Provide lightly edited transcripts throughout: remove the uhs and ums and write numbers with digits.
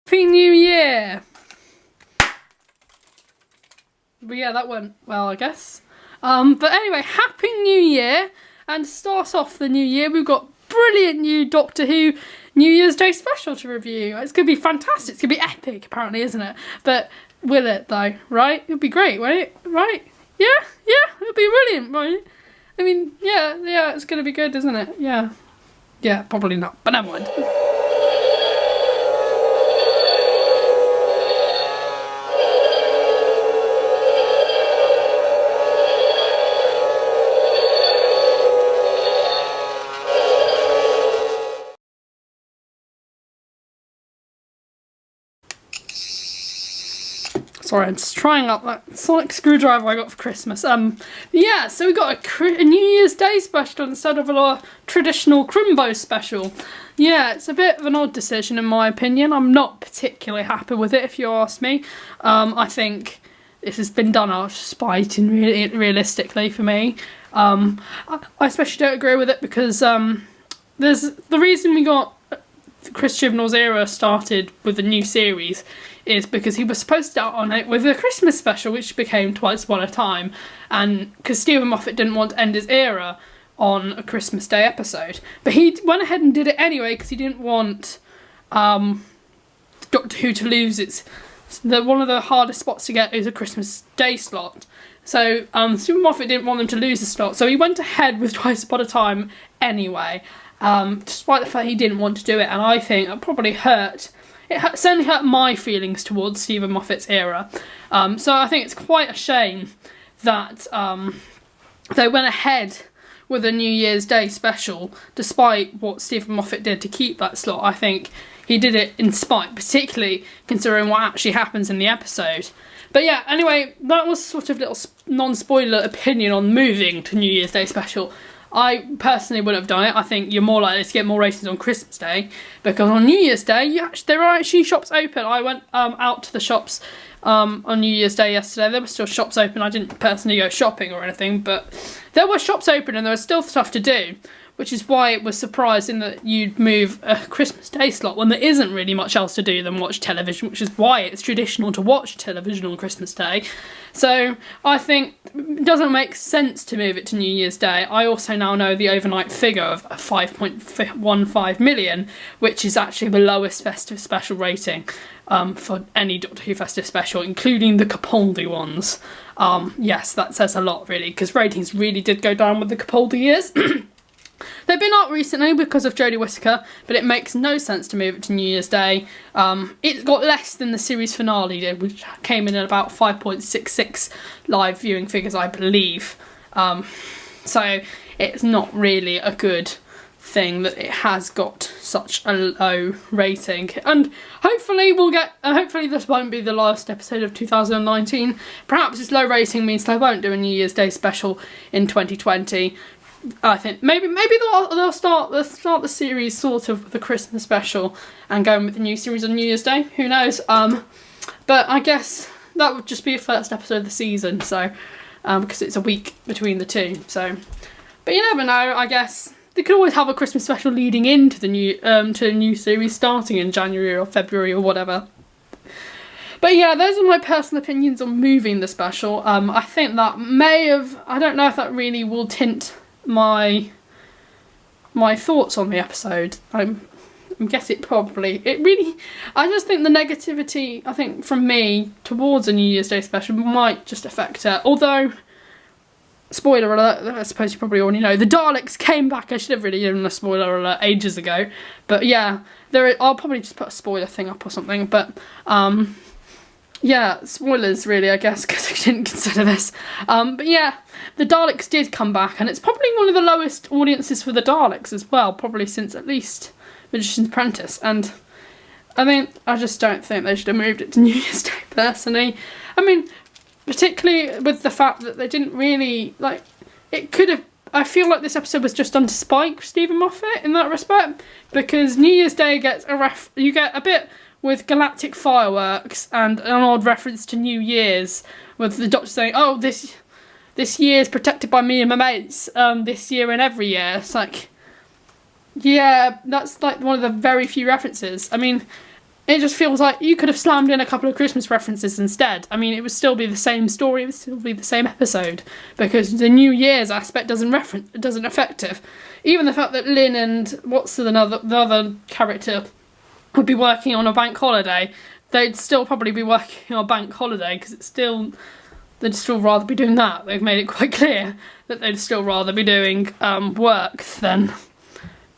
Happy New Year! But yeah, that went well, I guess. But anyway, Happy New Year! And to start off the new year, we've got brilliant new Doctor Who New Year's Day special to review. It's going to be fantastic. It's going to be epic, apparently, isn't it? But will it, though? Right? It'll be great, won't it? Right? Yeah, it'll be brilliant, right? I mean, yeah, it's going to be good, isn't it? Yeah. Yeah, probably not, but never mind. Sorry, I'm just trying out that sonic screwdriver I got for Christmas. Yeah, so we got a New Year's Day special instead of a traditional Crimbo special. Yeah, it's a bit of an odd decision in my opinion. I'm not particularly happy with it, if you ask me. I think this has been done out of spite and realistically for me. I especially don't agree with it because there's the reason we got Chris Chibnall's era started with the new series is because he was supposed to start on it with a Christmas special, which became Twice Upon a Time, and because Stephen Moffat didn't want to end his era on a Christmas Day episode, but he went ahead and did it anyway because he didn't want Doctor Who to lose its one of the hardest spots to get is a Christmas Day slot. So Stephen Moffat didn't want them to lose the slot, so he went ahead with Twice Upon a Time anyway. Despite the fact he didn't want to do it, and I think it probably hurt. It certainly hurt my feelings towards Stephen Moffat's era. So I think it's quite a shame that they went ahead with a New Year's Day special, despite what Stephen Moffat did to keep that slot. I think he did it in spite, particularly considering what actually happens in the episode. But yeah, anyway, that was sort of little non-spoiler opinion on moving to New Year's Day special. I personally wouldn't have done it. I think you're more likely to get more ratings on Christmas Day because on New Year's Day, there are actually shops open. I went out to the shops on New Year's Day yesterday. There were still shops open. I didn't personally go shopping or anything, but there were shops open and there was still stuff to do, which is why it was surprising that you'd move a Christmas Day slot when there isn't really much else to do than watch television, which is why it's traditional to watch television on Christmas Day. So I think it doesn't make sense to move it to New Year's Day. I also now know the overnight figure of 5.15 million, which is actually the lowest festive special rating for any Doctor Who festive special, including the Capaldi ones. Yes, that says a lot really, because ratings really did go down with the Capaldi years. They've been up recently because of Jodie Whittaker, but it makes no sense to move it to New Year's Day. It got less than the series finale did, which came in at about 5.66 live viewing figures, I believe. So it's not really a good thing that it has got such a low rating. And hopefully hopefully this won't be the last episode of 2019. Perhaps its low rating means they won't do a New Year's Day special in 2020. I think maybe they'll start the series sort of with the Christmas special and going with the new series on New Year's Day. Who knows? But I guess that would just be a first episode of the season. So because it's a week between the two. So, but you never know. I guess they could always have a Christmas special leading into the new series starting in January or February or whatever. But yeah, those are my personal opinions on moving the special. I think that I don't know if that really will tint my thoughts on the episode. I guess it probably. I just think the negativity, I think, from me towards a New Year's Day special might just affect it. Although, spoiler alert, I suppose you probably already know, the Daleks came back. I should have really given a spoiler alert ages ago. But yeah, I'll probably just put a spoiler thing up or something. But yeah, spoilers really, I guess, because I didn't consider this. But yeah, the Daleks did come back, and it's probably one of the lowest audiences for the Daleks as well, probably since at least Magician's Apprentice. And I just don't think they should have moved it to New Year's Day, personally. I mean, particularly with the fact that they didn't really, it could have, I feel like this episode was just done to spike Stephen Moffat in that respect, because New Year's Day gets you get a bit with galactic fireworks and an odd reference to New Year's, with the Doctor saying, "Oh, this year is protected by me and my mates. This year and every year." It's like, yeah, that's like one of the very few references. I mean, it just feels like you could have slammed in a couple of Christmas references instead. I mean, it would still be the same story, it would still be the same episode, because the New Year's aspect doesn't affect it. Even the fact that Lynn and the other character would be working on a bank holiday, they'd still probably be working on a bank holiday because they'd still rather be doing that. They've made it quite clear that they'd still rather be doing work than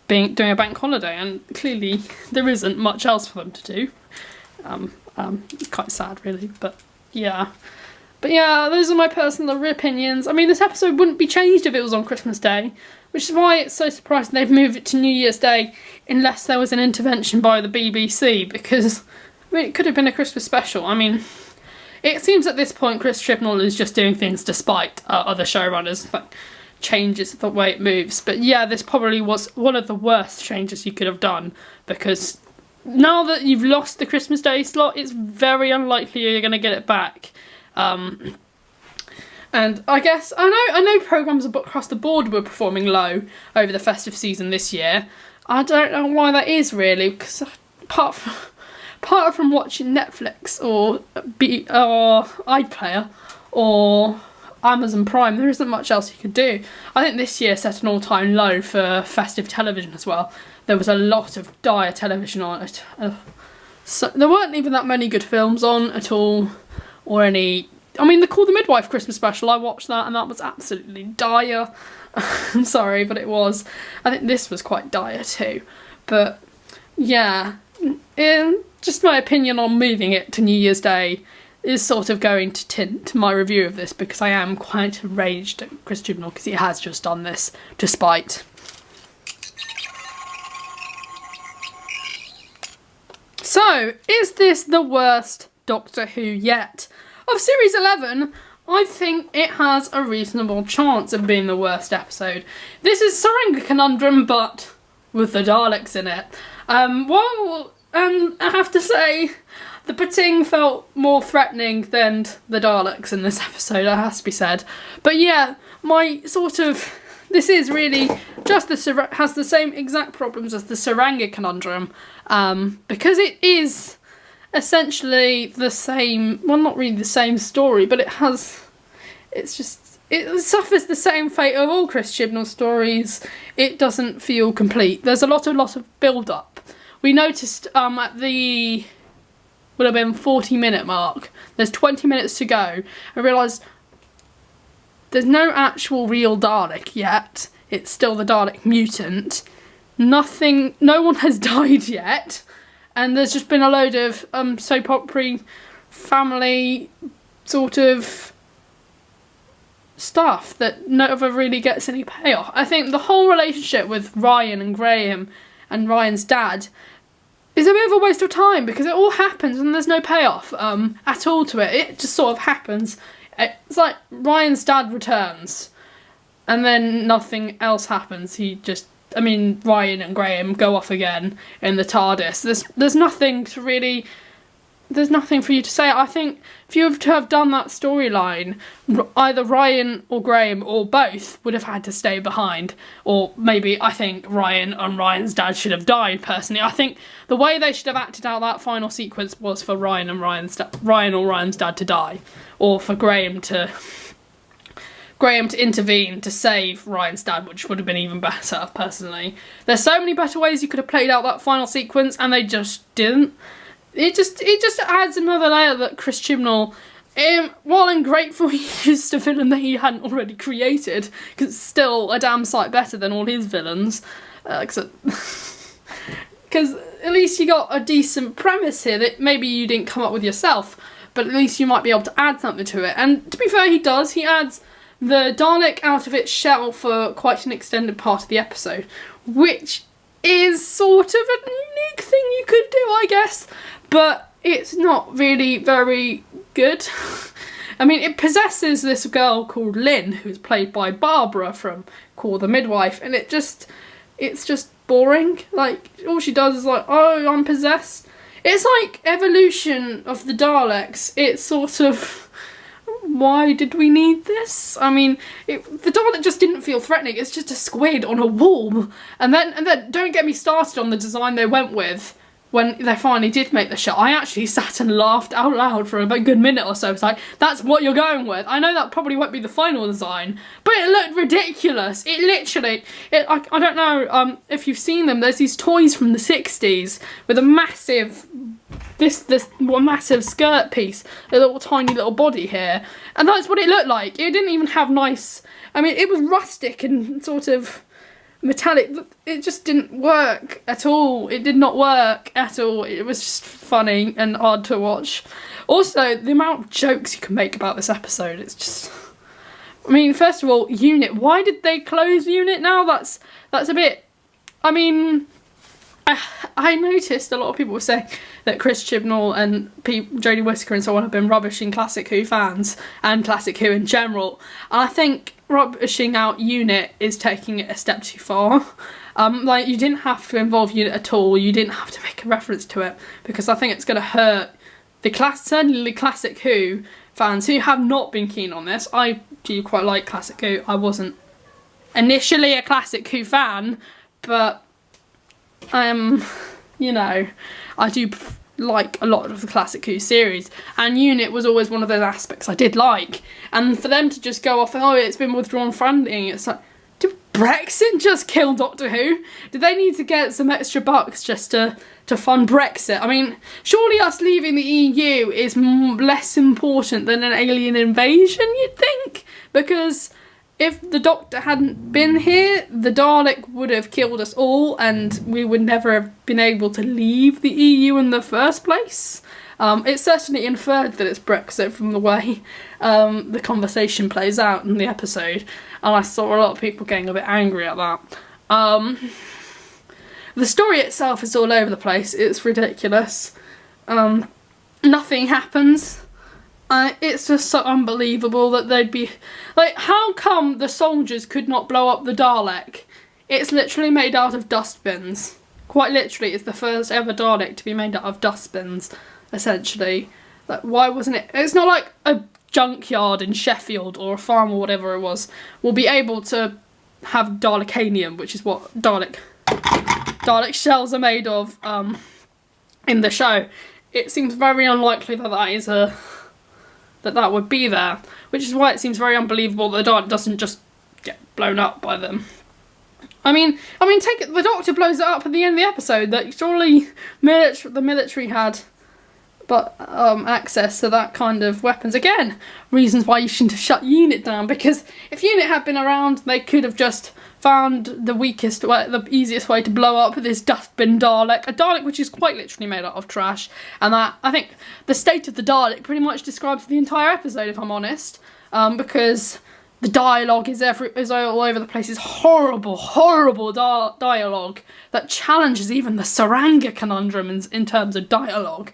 doing a bank holiday, and clearly there isn't much else for them to do. It's quite sad, really, but yeah. But yeah, those are my personal opinions. I mean, this episode wouldn't be changed if it was on Christmas Day, which is why it's so surprising they've moved it to New Year's Day unless there was an intervention by the BBC, because I mean, it could have been a Christmas special. I mean, it seems at this point Chris Chibnall is just doing things despite other showrunners, like changes the way it moves. But yeah, this probably was one of the worst changes you could have done, because now that you've lost the Christmas Day slot, it's very unlikely you're going to get it back. And I guess I know programmes across the board were performing low over the festive season this year. I don't know why that is, really, because apart from watching Netflix or iPlayer or Amazon Prime, there isn't much else you could do. I think this year set an all-time low for festive television as well. There was a lot of dire television on it. So there weren't even that many good films on at all, or any. I mean, the Call the Midwife Christmas special, I watched that and that was absolutely dire. I'm sorry, but it was. I think this was quite dire too. But yeah, just my opinion on moving it to New Year's Day is sort of going to tint my review of this, because I am quite enraged at Chris Chibnall because he has just done this despite. So, is this the worst Doctor Who yet? Of Series 11, I think it has a reasonable chance of being the worst episode. This is Tsuranga Conundrum, but with the Daleks in it. I have to say, the Pating felt more threatening than the Daleks in this episode, it has to be said. But yeah, this is really just has the same exact problems as the Tsuranga Conundrum, because it is essentially the same, well, not really the same story, but it suffers the same fate of all Chris Chibnall stories. It doesn't feel complete. There's a lot of build-up. We noticed at the would have been 40-minute mark, there's 20 minutes to go, I realised there's no actual real Dalek yet. It's still the Dalek mutant. No one has died yet. And there's just been a load of soap opera family sort of stuff that never really gets any payoff. I think the whole relationship with Ryan and Graham and Ryan's dad is a bit of a waste of time, because it all happens and there's no payoff at all to it. It just sort of happens. It's like Ryan's dad returns and then nothing else happens. Ryan and Graham go off again in the TARDIS. There's nothing for you to say. I think if you were to have done that storyline, either Ryan or Graham or both would have had to stay behind. Or maybe I think Ryan and Ryan's dad should have died, personally. I think the way they should have acted out that final sequence was for Ryan or Ryan's dad to die. Or for Graham to intervene to save Ryan's dad, which would have been even better, personally. There's so many better ways you could have played out that final sequence, and they just didn't. It just adds another layer that Chris Chibnall, while ungrateful, he used a villain that he hadn't already created, because it's still a damn sight better than all his villains. Because at least you got a decent premise here that maybe you didn't come up with yourself, but at least you might be able to add something to it. And to be fair, he does. He adds the Dalek out of its shell for quite an extended part of the episode, which is sort of a unique thing you could do, I guess, but it's not really very good. I mean, it possesses this girl called Lynn, who's played by Barbara from Call the Midwife, and it's just boring. Like, all she does is like, oh, I'm possessed. It's like evolution of the Daleks. It's sort of, why did we need this? I mean, the Dalek just didn't feel threatening. It's just a squid on a wall. And then don't get me started on the design they went with when they finally did make the shot, I actually sat and laughed out loud for a good minute or so. It's like, that's what you're going with. I know that probably won't be the final design, but it looked ridiculous. It literally, I don't know if you've seen them. There's these toys from the 60s with a massive, this massive skirt piece, a little tiny little body here, and that's what it looked like. It didn't even have nice, I mean, it was rustic and sort of metallic. It just didn't work at all. It did not work at all. It was just funny and hard to watch. Also, the amount of jokes you can make about this episode, it's just, I mean, first of all, Unit. Why did they close Unit now? That's a bit, I mean, I noticed a lot of people were saying that Chris Chibnall and Jodie Whittaker and so on have been rubbishing Classic Who fans and Classic Who in general. And I think rubbishing out Unit is taking it a step too far. Like, you didn't have to involve Unit at all. You didn't have to make a reference to it, because I think it's going to hurt certainly the Classic Who fans who have not been keen on this. I do quite like Classic Who. I wasn't initially a Classic Who fan, but you know, I do like a lot of the Classic Who series, and Unit was always one of those aspects I did like. And for them to just go off, oh, it's been withdrawn funding, it's like, did Brexit just kill Doctor Who? Did they need to get some extra bucks just to fund Brexit? I mean, surely us leaving the EU is less important than an alien invasion, you'd think? Because if the Doctor hadn't been here, the Dalek would have killed us all, and we would never have been able to leave the EU in the first place. It's certainly inferred that it's Brexit from the way the conversation plays out in the episode, and I saw a lot of people getting a bit angry at that. The story itself is all over the place. It's ridiculous. Nothing happens. It's just so unbelievable that they'd be... Like, how come the soldiers could not blow up the Dalek? It's literally made out of dustbins. Quite literally, it's the first ever Dalek to be made out of dustbins, essentially. Like, why wasn't it... It's not like a junkyard in Sheffield or a farm or whatever it was will be able to have Dalekanium, which is what Dalek shells are made of in the show. It seems very unlikely that that is that would be there, which is why it seems very unbelievable that the Dalek doesn't just get blown up by them. I mean, take it, the Doctor blows it up at the end of the episode. That surely the military had access to that kind of weapons. Again, reasons why you shouldn't have shut Unit down, because if Unit had been around, they could have just found the easiest way to blow up this dustbin Dalek. A Dalek which is quite literally made out of trash. And that, I think, the state of the Dalek pretty much describes the entire episode, if I'm honest. Because the dialogue is all over the place. It's horrible, horrible dialogue that challenges even the Saranga conundrum in terms of dialogue.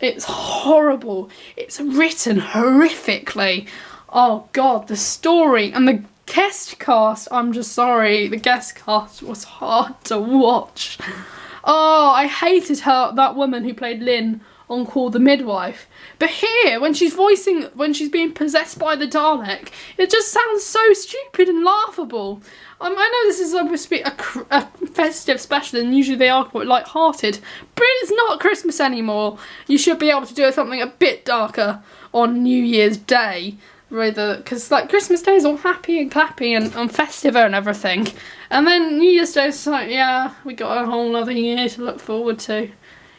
It's horrible. It's written horrifically. Oh God, the story and the guest cast, I'm just sorry, the guest cast was hard to watch. Oh, I hated that woman who played Lynn on Call the Midwife. But here, when she's being possessed by the Dalek, it just sounds so stupid and laughable. I know this is supposed to be a festive special, and usually they are quite light-hearted, but it's not Christmas anymore. You should be able to do something a bit darker on New Year's Day, rather, because like Christmas Day is all happy and clappy and festive and everything, and then New Year's Day is like, yeah, we got a whole other year to look forward to.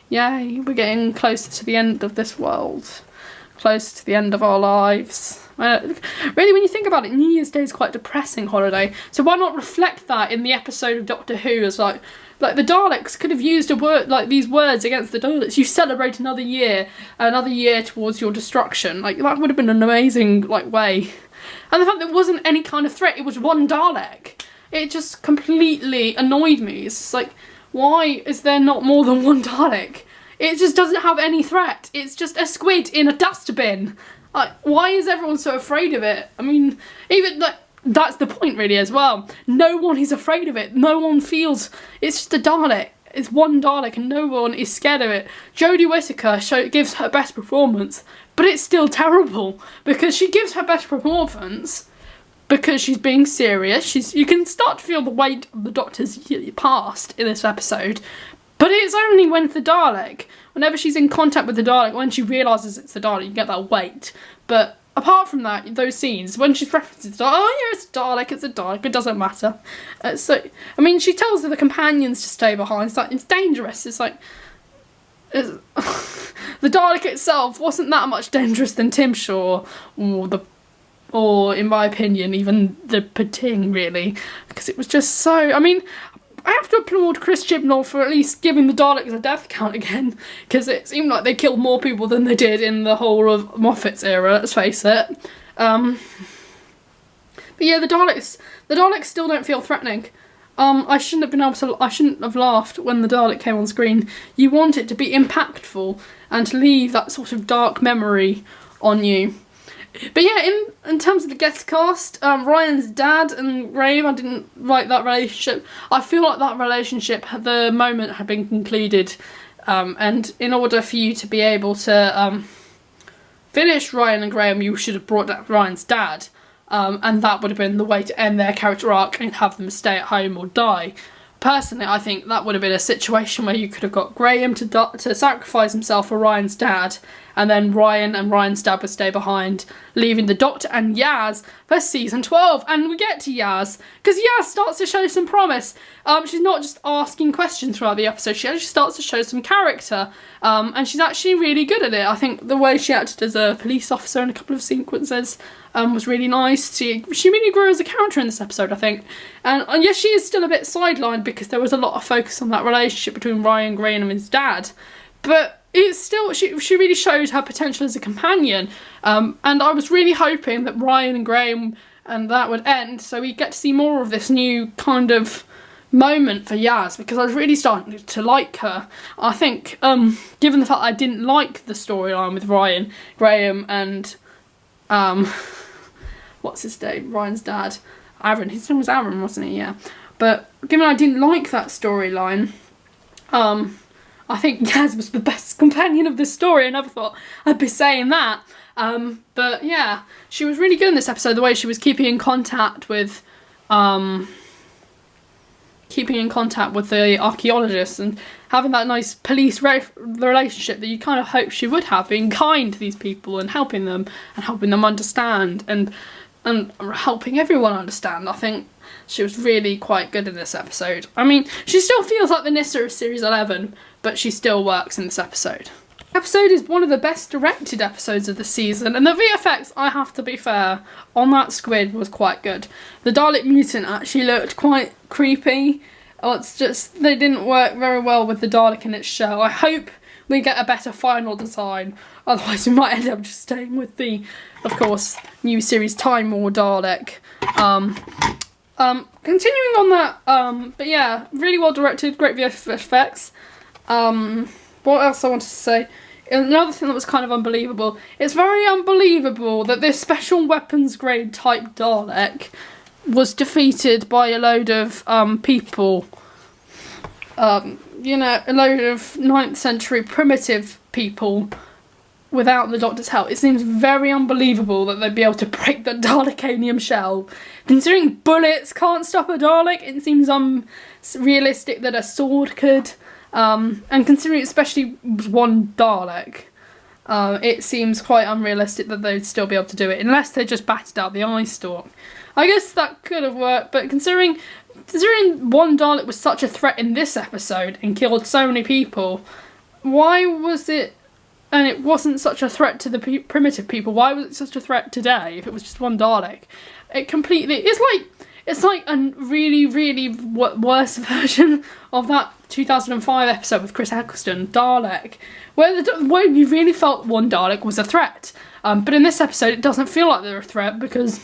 Yay, we're getting closer to the end of this world, closer to the end of our lives. Really, when you think about it, New Year's Day is quite a depressing holiday, so why not reflect that in the episode of Doctor Who as like the Daleks could have used these words against the Daleks. You celebrate another year towards your destruction. Like, that would have been an amazing way. And the fact there wasn't any kind of threat, it was one Dalek. It just completely annoyed me. It's like, why is there not more than one Dalek? It just doesn't have any threat. It's just a squid in a dustbin. Like, why is everyone so afraid of it? I mean, even that's the point really as well. No one is afraid of it. No one feels, it's just a Dalek. It's one Dalek and no one is scared of it. Jodie Whittaker gives her best performance, but it's still terrible because she gives her best performance because she's being serious. You can start to feel the weight of the Doctor's past in this episode, But it's only when the Dalek, whenever she's in contact with the Dalek, when she realises it's the Dalek, you get that weight. But apart from that, those scenes, when she's referencing the Dalek, oh yeah, it's a Dalek, it doesn't matter. I mean, she tells the companions to stay behind, it's like, it's dangerous, it's like, the Dalek itself wasn't that much dangerous than Tim Shaw, or in my opinion, even the Pating, really, because it was just so, I mean, I have to applaud Chris Chibnall for at least giving the Daleks a death count again, because it seemed like they killed more people than they did in the whole of Moffat's era, let's face it. But yeah, the Daleks still don't feel threatening. I shouldn't have laughed when the Dalek came on screen. You want it to be impactful and to leave that sort of dark memory on you. But yeah, in terms of the guest cast, Ryan's dad and Graham, I didn't like that relationship. I feel like that relationship, the moment had been concluded, and in order for you to be able to finish Ryan and Graham, you should have brought back Ryan's dad, and that would have been the way to end their character arc and have them stay at home or die. Personally, I think that would have been a situation where you could have got Graham to sacrifice himself for Ryan's dad, and then Ryan and Ryan's dad would stay behind, leaving the Doctor and Yaz for season 12. And we get to Yaz, because Yaz starts to show some promise. She's not just asking questions throughout the episode, she actually starts to show some character, and she's actually really good at it. I think the way she acted as a police officer in a couple of sequences was really nice. She really grew as a character in this episode, I think. And yes, she is still a bit sidelined because there was a lot of focus on that relationship between Ryan Graham and his dad. But it's still, she really showed her potential as a companion. And I was really hoping that Ryan and Graham and that would end, so we get to see more of this new kind of moment for Yaz, because I was really starting to like her. I think, given the fact I didn't like the storyline with Ryan Graham and what's his name? Ryan's dad. Aaron. His name was Aaron, wasn't he? Yeah. But given I didn't like that storyline, I think Yaz was the best companion of the story. I never thought I'd be saying that. But yeah, she was really good in this episode. The way she was keeping in contact with the archaeologists and having that nice police relationship that you kind of hope she would have, being kind to these people and helping them understand and helping everyone understand. I think she was really quite good in this episode. I mean, she still feels like the Nyssa of Series 11, but she still works in this episode. The episode is one of the best directed episodes of the season, and the VFX, I have to be fair, on that squid was quite good. The Dalek mutant actually looked quite creepy. It's just, they didn't work very well with the Dalek in its shell. I hope we get a better final design, otherwise we might end up just staying with the, of course, new series Time War Dalek. Continuing on that, but yeah, really well directed, great VFX. What else I wanted to say? Another thing that was kind of unbelievable, it's very unbelievable that this special weapons grade type Dalek was defeated by a load of people, you know, a load of 9th century primitive people without the Doctor's help. It seems very unbelievable that they'd be able to break the Dalekanium shell. Considering bullets can't stop a Dalek, it seems unrealistic that a sword could. And considering especially one Dalek, it seems quite unrealistic that they'd still be able to do it, unless they just batted out the eye stalk. I guess that could have worked, but considering one Dalek was such a threat in this episode and killed so many people, why was it, and it wasn't such a threat to the primitive people, why was it such a threat today if it was just one Dalek? It's like a really, really worse version of that 2005 episode with Chris Eccleston, Dalek, where you really felt one Dalek was a threat. But in this episode, it doesn't feel like they're a threat because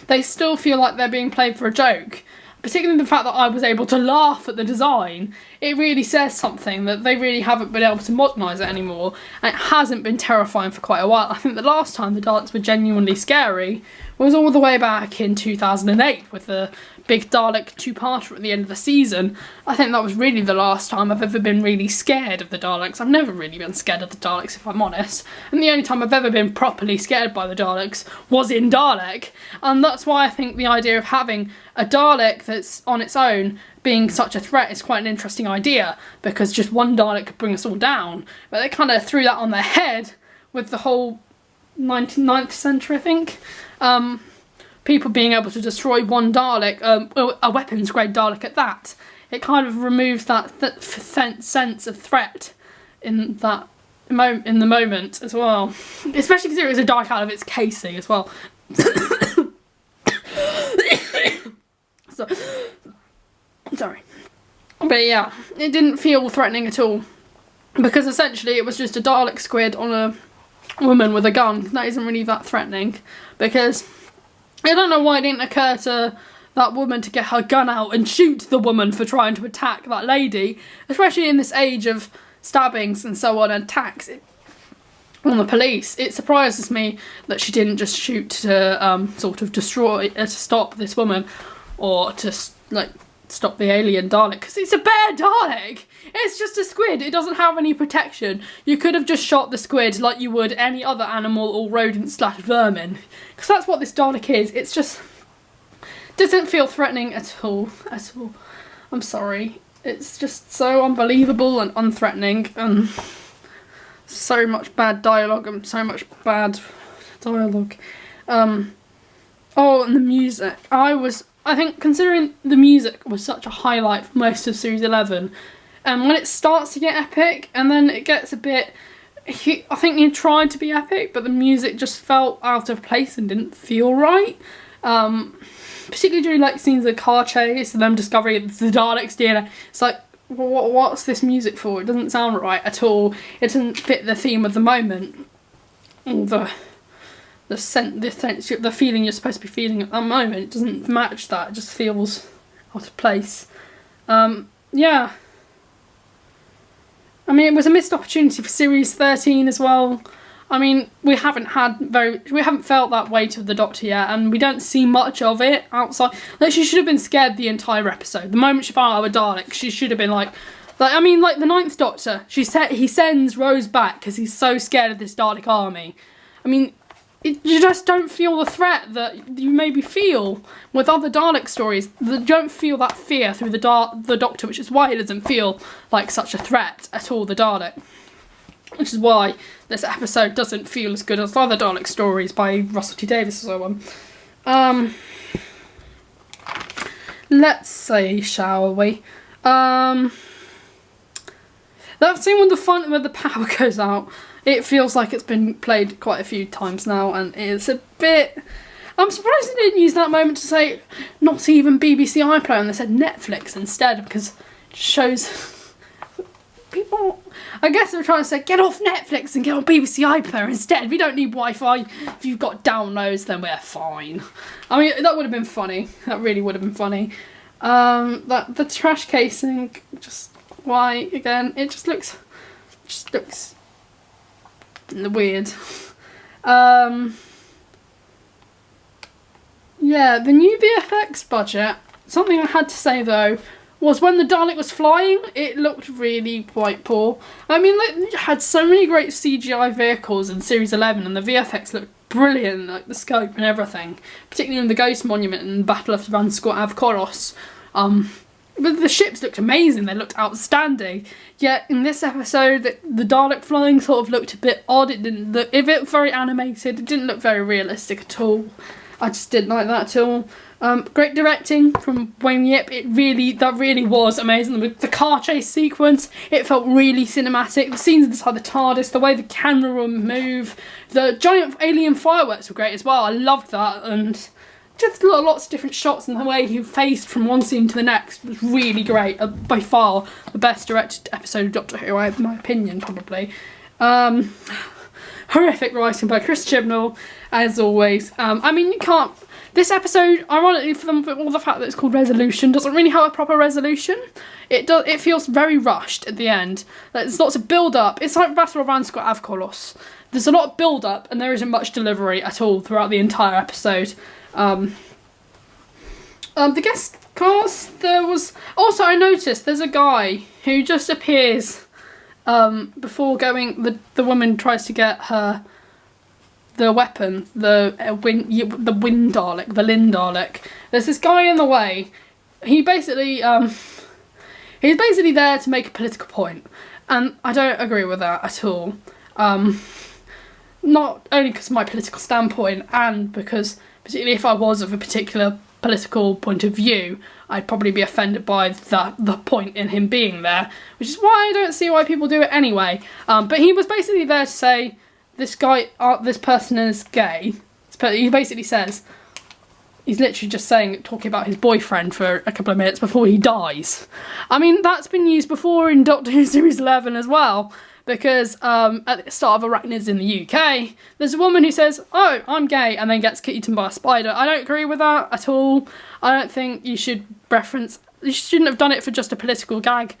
they still feel like they're being played for a joke. Particularly the fact that I was able to laugh at the design, it really says something that they really haven't been able to modernise it anymore, and it hasn't been terrifying for quite a while. I think the last time the Daleks were genuinely scary was all the way back in 2008 with the big Dalek two-parter at the end of the season, I think that was really the last time I've ever been really scared of the Daleks. I've never really been scared of the Daleks, if I'm honest. And the only time I've ever been properly scared by the Daleks was in Dalek. And that's why I think the idea of having a Dalek that's on its own being such a threat is quite an interesting idea, because just one Dalek could bring us all down. But they kind of threw that on their head with the whole 19th century, I think. People being able to destroy one Dalek, a weapons-grade Dalek at that. It kind of removes that sense of threat in that in the moment as well. Especially because it was a Dalek out of its casing as well. So, sorry. But yeah, it didn't feel threatening at all. Because essentially it was just a Dalek squid on a woman with a gun. That isn't really that threatening. Because I don't know why it didn't occur to that woman to get her gun out and shoot the woman for trying to attack that lady. Especially in this age of stabbings and so on, and attacks on the police. It surprises me that she didn't just shoot to sort of destroy, to stop this woman, or to like stop the alien Dalek, because it's a bear Dalek. It's just a squid. It doesn't have any protection. You could have just shot the squid like you would any other animal or rodent / vermin, because that's what this Dalek is. It's just doesn't feel threatening at all. I'm sorry. It's just so unbelievable and unthreatening, and so much bad dialogue and so much bad dialogue. Oh, and the music. I think considering the music was such a highlight for most of Series 11, and when it starts to get epic, and then it gets a bit, I think he tried to be epic, but the music just felt out of place and didn't feel right. Particularly during like scenes of the car chase and them discovering the Dalek's DNA. It's like, what's this music for? It doesn't sound right at all. It doesn't fit the theme of the moment, or the feeling you're supposed to be feeling at that moment. It doesn't match that. It just feels out of place. Yeah. I mean, it was a missed opportunity for Series 13 as well. I mean, we haven't felt that weight of the Doctor yet, and we don't see much of it outside. Like, she should have been scared the entire episode. The moment she found out about Dalek, she should have been like the 9th Doctor. He sends Rose back because he's so scared of this Dalek army. I mean, you just don't feel the threat that you maybe feel with other Dalek stories. You don't feel that fear through the Doctor, which is why it doesn't feel like such a threat at all, the Dalek. Which is why this episode doesn't feel as good as other Dalek stories by Russell T Davies and so on. Let's see, shall we? That scene where the power goes out, it feels like it's been played quite a few times now, and it's a bit... I'm surprised they didn't use that moment to say not even BBC iPlayer, and they said Netflix instead, because it shows... people, I guess they're trying to say, get off Netflix and get on BBC iPlayer instead. We don't need Wi-Fi. If you've got downloads, then we're fine. I mean, that would have been funny. That really would have been funny. The trash casing, just why again? It just looks weird. Yeah, the new VFX budget. Something I had to say though was when the Dalek was flying, it looked really quite poor. I mean, it had so many great CGI vehicles in Series 11, and the VFX looked brilliant, like the scope and everything, particularly in the Ghost Monument and Battle of Vanscourt Avkolos. But the ships looked amazing, they looked outstanding. Yet in this episode, the Dalek flying sort of looked a bit odd. It looked very animated. It didn't look very realistic at all. I just didn't like that at all. Great directing from Wayne Yip. That really was amazing. The car chase sequence, it felt really cinematic. The scenes inside the TARDIS, the way the camera would move, the giant alien fireworks were great as well. I loved that, and just lots of different shots, and the way he faced from one scene to the next was really great. By far the best directed episode of Doctor Who, in my opinion, probably. Horrific writing by Chris Chibnall, as always. I mean, you can't... This episode, ironically for all the fact that it's called Resolution, doesn't really have a proper resolution. It feels very rushed at the end. There's lots of build-up. It's like Battle of Vanscourt Avkolos. There's a lot of build-up, and there isn't much delivery at all throughout the entire episode. The guest cast, there was... Also, I noticed there's a guy who just appears before going... The woman tries to get her... the weapon, the wind Dalek, the Lin Dalek. There's this guy in the way. He basically... he's basically there to make a political point. And I don't agree with that at all. Not only because of my political standpoint, and because, particularly if I was of a particular political point of view, I'd probably be offended by the point in him being there, which is why I don't see why people do it anyway. But he was basically there to say, this guy, this person is gay. He basically says, he's literally just talking about his boyfriend for a couple of minutes before he dies. I mean, that's been used before in Doctor Who Series 11 as well. Because at the start of Arachnids in the UK, there's a woman who says, oh, I'm gay, and then gets eaten by a spider. I don't agree with that at all. I don't think you should you shouldn't have done it for just a political gag.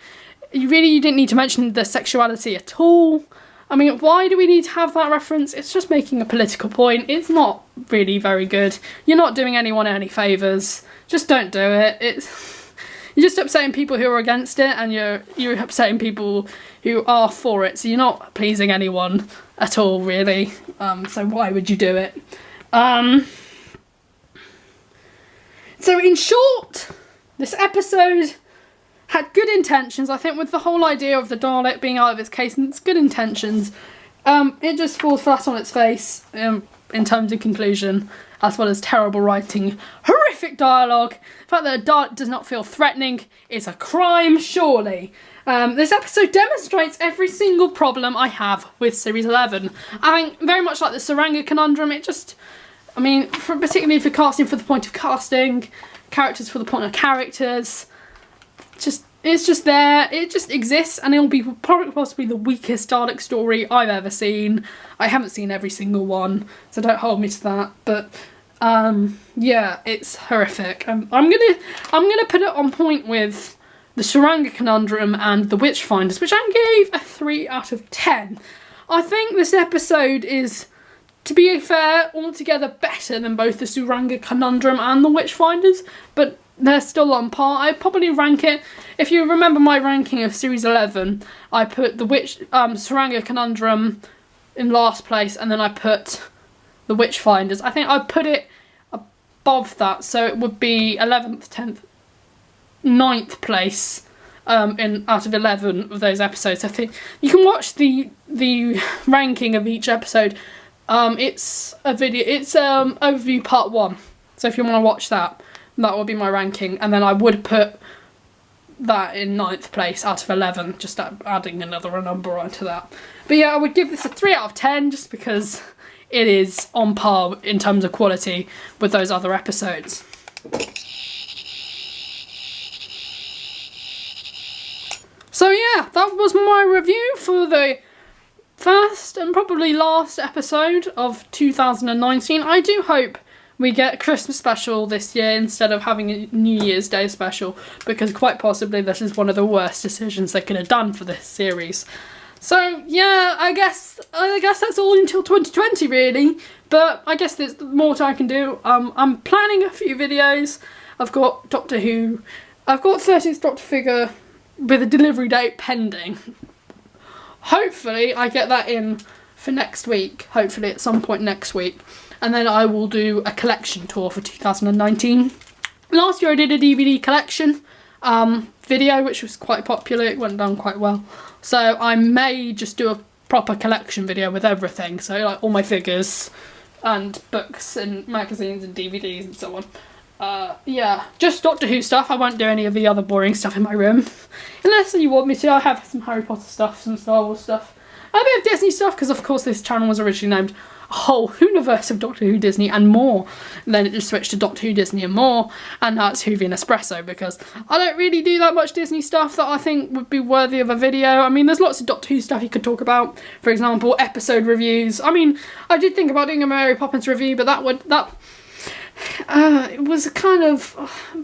You didn't need to mention the sexuality at all. I mean, why do we need to have that reference? It's just making a political point. It's not really very good. You're not doing anyone any favours. Just don't do it. You're just upsetting people who are against it, and you're upsetting people who are for it, so you're not pleasing anyone at all, really. So why would you do it? So in short, this episode had good intentions. I think with the whole idea of the Dalek being out of its case, and it's good intentions, it just falls flat on its face in terms of conclusion, as well as terrible writing, horrific dialogue. The fact that a Dalek does not feel threatening is a crime, surely. This episode demonstrates every single problem I have with Series 11. I think very much like the Tsuranga conundrum, particularly for casting for the point of casting, characters for the point of characters, it's just there, it just exists, and it'll be probably possibly the weakest Dalek story I've ever seen. I haven't seen every single one, so don't hold me to that, but yeah, it's horrific. I'm gonna put it on point with the Tsuranga conundrum and the Witchfinders, which I gave a 3 out of 10. I think this episode is, to be fair, altogether better than both the Tsuranga conundrum and the Witchfinders, but they're still on par. I'd probably rank it, if you remember my ranking of Series 11, I put the Tsuranga conundrum in last place, and then I put the Witchfinders. I think I'd put it above that, so it would be 11th, 10th, 9th place out of 11 of those episodes. I think you can watch the ranking of each episode. It's a video, it's overview part 1, so if you want to watch that, that would be my ranking, and then I would put that in 9th place out of 11, just adding another number onto that. But yeah, I would give this a 3 out of 10 just because it is on par in terms of quality with those other episodes. So yeah, that was my review for the first and probably last episode of 2019. I do hope we get a Christmas special this year instead of having a New Year's Day special, because quite possibly this is one of the worst decisions they could have done for this series. So yeah, I guess that's all until 2020 really, but I guess there's more I can do. I'm planning a few videos. I've got Doctor Who, I've got 13th Doctor figure with a delivery date pending. Hopefully I get that in for next week, hopefully at some point next week. And then I will do a collection tour for 2019. Last year I did a DVD collection video, which was quite popular. It went down quite well. So I may just do a proper collection video with everything. So like all my figures and books and magazines and DVDs and so on. Yeah, just Doctor Who stuff. I won't do any of the other boring stuff in my room. Unless you want me to. I have some Harry Potter stuff, some Star Wars stuff. A bit of Disney stuff, because of course this channel was originally named a whole universe of Doctor Who, Disney and more. And then it just switched to Doctor Who, Disney and more, and now it's Whovian Espresso, because I don't really do that much Disney stuff that I think would be worthy of a video. I mean, there's lots of Doctor Who stuff you could talk about. For example, episode reviews. I mean, I did think about doing a Mary Poppins review, but it was kind of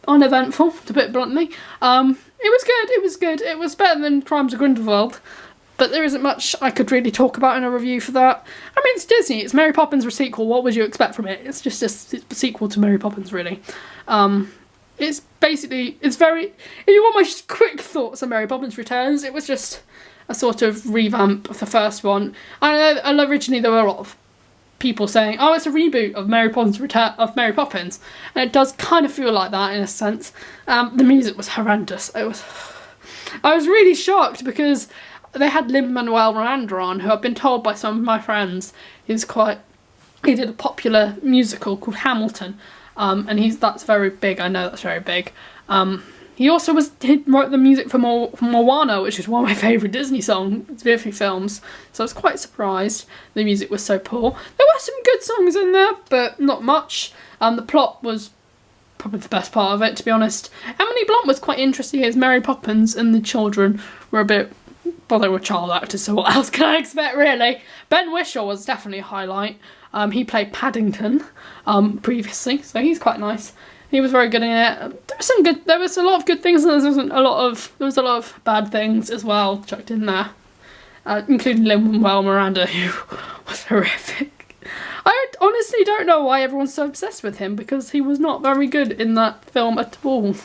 uneventful, to put it bluntly. It was good, it was good. It was better than Crimes of Grindelwald. But there isn't much I could really talk about in a review for that. I mean, it's Disney, it's Mary Poppins a sequel, what would you expect from it? It's just a sequel to Mary Poppins, really. It's basically, it's very, if you want my quick thoughts on Mary Poppins Returns, it was just a sort of revamp of the first one. I know originally there were a lot of people saying, oh, it's a reboot of Mary Poppins, and it does kind of feel like that in a sense. The music was horrendous. I was really shocked because they had Lin-Manuel Miranda on, who I've been told by some of my friends he did a popular musical called Hamilton, and that's very big. I know that's very big. He also wrote the music for Moana, which is one of my favourite Disney films, so I was quite surprised the music was so poor. There were some good songs in there, but not much. The plot was probably the best part of it, to be honest. Emily Blunt was quite interesting as Mary Poppins, and the children were a bit, well, they were child actors, so what else can I expect, really? Ben Whishaw was definitely a highlight. He played Paddington previously, so he's quite nice. He was very good in it. There was a lot of good things, and there was a lot of bad things as well chucked in there, including Lin-Manuel Miranda, who was horrific. I honestly don't know why everyone's so obsessed with him, because he was not very good in that film at all.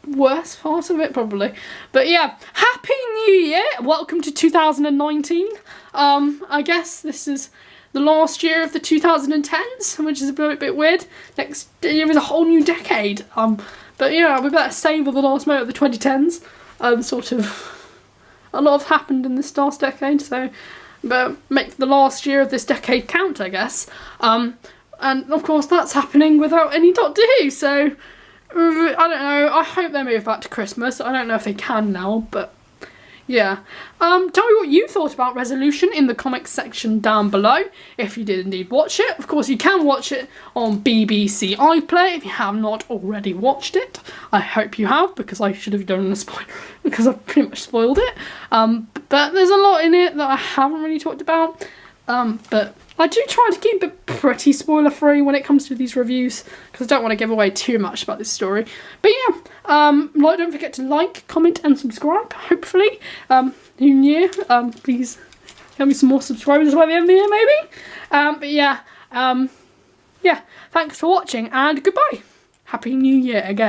Worst part of it, probably. But yeah, Happy New Year! Welcome to 2019. I guess this is the last year of the 2010s, which is a bit weird. Next year is a whole new decade. But yeah, we better savour the last moment of the 2010s. Sort of, a lot has happened in this last decade, so but make the last year of this decade count, I guess. And of course that's happening without any Doctor Who, so I don't know. I hope they move back to Christmas. I don't know if they can now, but yeah. Tell me what you thought about Resolution in the comments section down below, if you did indeed watch it. Of course, you can watch it on BBC iPlayer if you have not already watched it. I hope you have, because I should have done a spoiler, because I've pretty much spoiled it. But there's a lot in it that I haven't really talked about. But I do try to keep it pretty spoiler free when it comes to these reviews, because I don't want to give away too much about this story. But yeah, don't forget to like, comment and subscribe, hopefully. New year, please get me some more subscribers by the end of the year, maybe. But yeah, yeah, thanks for watching and goodbye. Happy New Year again.